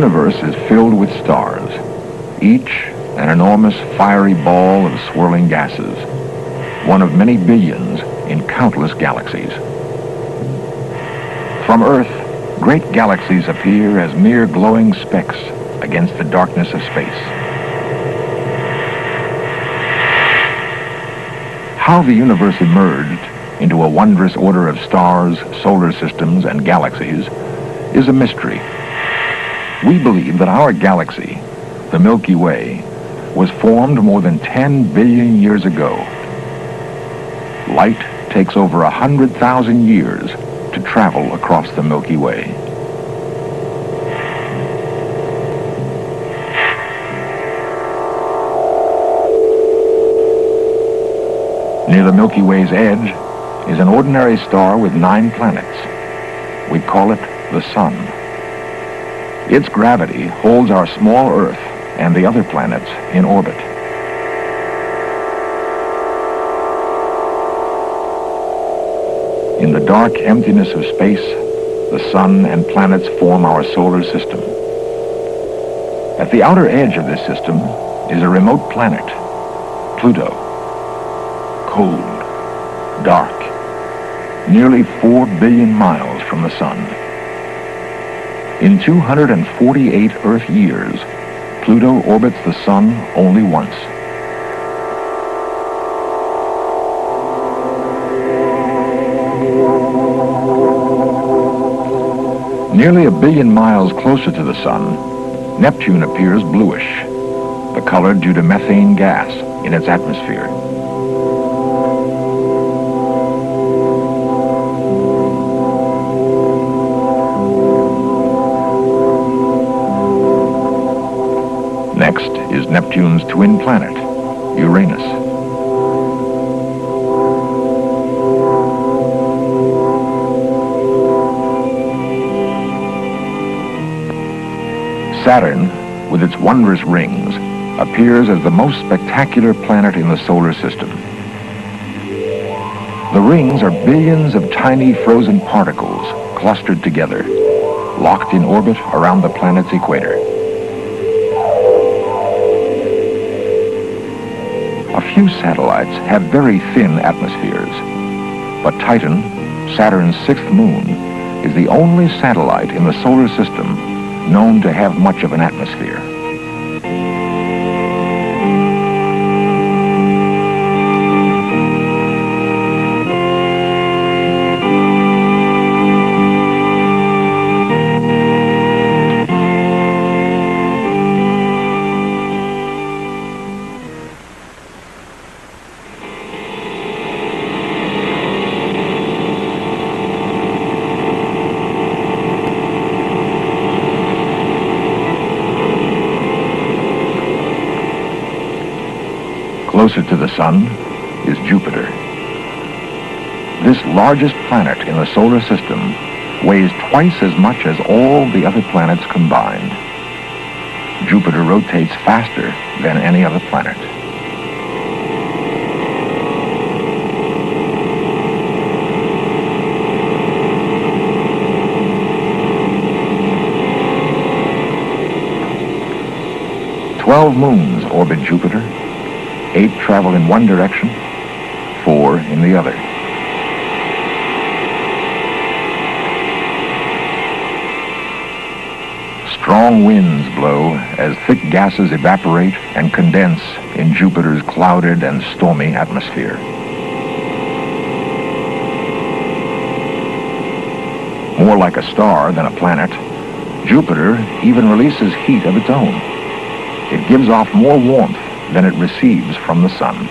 universe is filled with stars, each an enormous fiery ball of swirling gases, one of many billions in countless galaxies. From Earth, great galaxies appear as mere glowing specks against the darkness of space. How the universe emerged into a wondrous order of stars, solar systems, and galaxies is a mystery. We believe that our galaxy, the Milky Way, was formed more than 10 billion years ago. Light takes over 100,000 years to travel across the Milky Way. Near the Milky Way's edge is an ordinary star with 9 planets. We call it the Sun. Its gravity holds our small Earth and the other planets in orbit. In the dark emptiness of space, the Sun and planets form our solar system. At the outer edge of this system is a remote planet, Pluto. Cold, dark, nearly 4 billion miles from the Sun. In 248 Earth years, Pluto orbits the Sun only once. Nearly 1 billion miles closer to the Sun, Neptune appears bluish, the color due to methane gas in its atmosphere. Next is Neptune's twin planet, Uranus. Saturn, with its wondrous rings, appears as the most spectacular planet in the solar system. The rings are billions of tiny frozen particles clustered together, locked in orbit around the planet's equator. A few satellites have very thin atmospheres, but Titan, Saturn's 6th moon, is the only satellite in the solar system known to have much of an atmosphere. Closer to the Sun is Jupiter. This largest planet in the solar system weighs twice as much as all the other planets combined. Jupiter rotates faster than any other planet. Twelve moons orbit Jupiter. 8 travel in one direction, 4 in the other. Strong winds blow as thick gases evaporate and condense in Jupiter's clouded and stormy atmosphere. More like a star than a planet, Jupiter even releases heat of its own. It gives off more warmth than it receives from the Sun.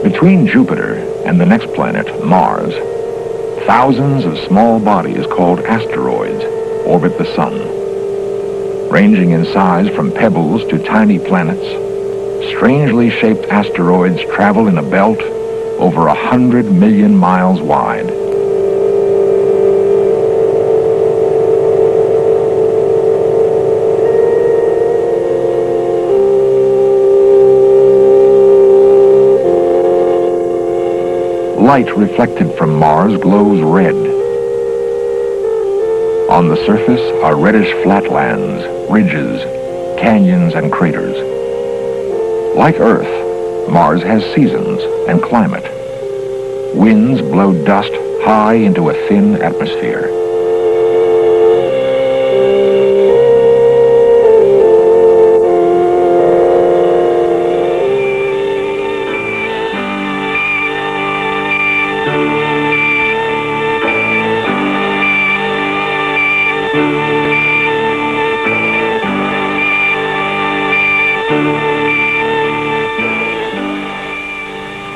Between Jupiter and the next planet, Mars, thousands of small bodies called asteroids orbit the Sun. Ranging in size from pebbles to tiny planets, strangely shaped asteroids travel in a belt over 100 million miles wide. light reflected from Mars glows red. On the surface are reddish flatlands, ridges, canyons, and craters. Like Earth, Mars has seasons and climate. Winds blow dust high into a thin atmosphere.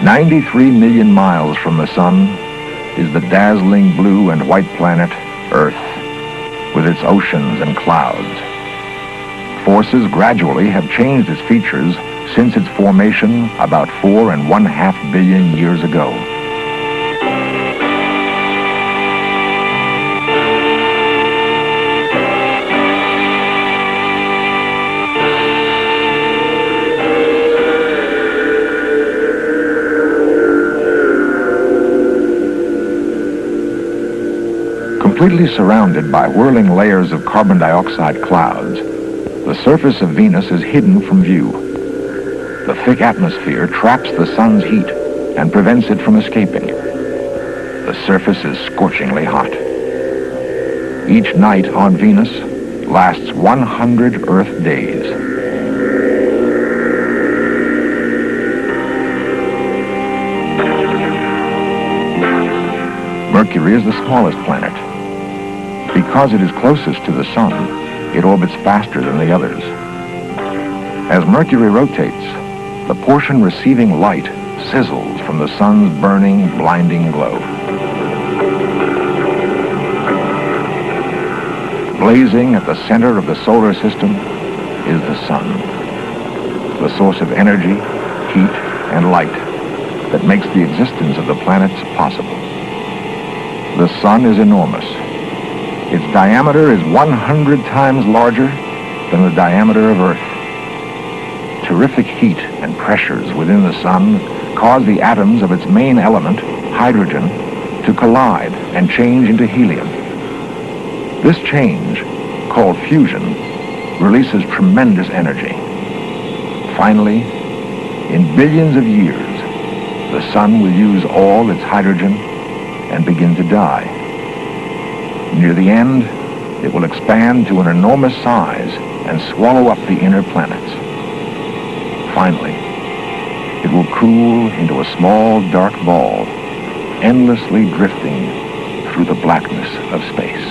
"93 million miles from the sun is the dazzling blue and white planet Earth, with its oceans and clouds. Forces gradually have changed its features since its formation about 4.5 billion years ago. Completely surrounded by whirling layers of carbon dioxide clouds, the surface of Venus is hidden from view. The thick atmosphere traps the sun's heat and prevents it from escaping. The surface is scorchingly hot. Each night on Venus lasts 100 Earth days. Mercury is the smallest planet. Because it is closest to the sun, it orbits faster than the others. As Mercury rotates, the portion receiving light sizzles from the sun's burning, blinding glow. Blazing at the center of the solar system is the sun, the source of energy, heat, and light that makes the existence of the planets possible. The sun is enormous. Its diameter is 100 times larger than the diameter of Earth. Terrific heat and pressures within the sun cause the atoms of its main element, hydrogen, to collide and change into helium. This change, called fusion, releases tremendous energy. Finally, in billions of years, the sun will use all its hydrogen and begin to die. Near the end, it will expand to an enormous size and swallow up the inner planets. Finally, it will cool into a small dark ball, endlessly drifting through the blackness of space.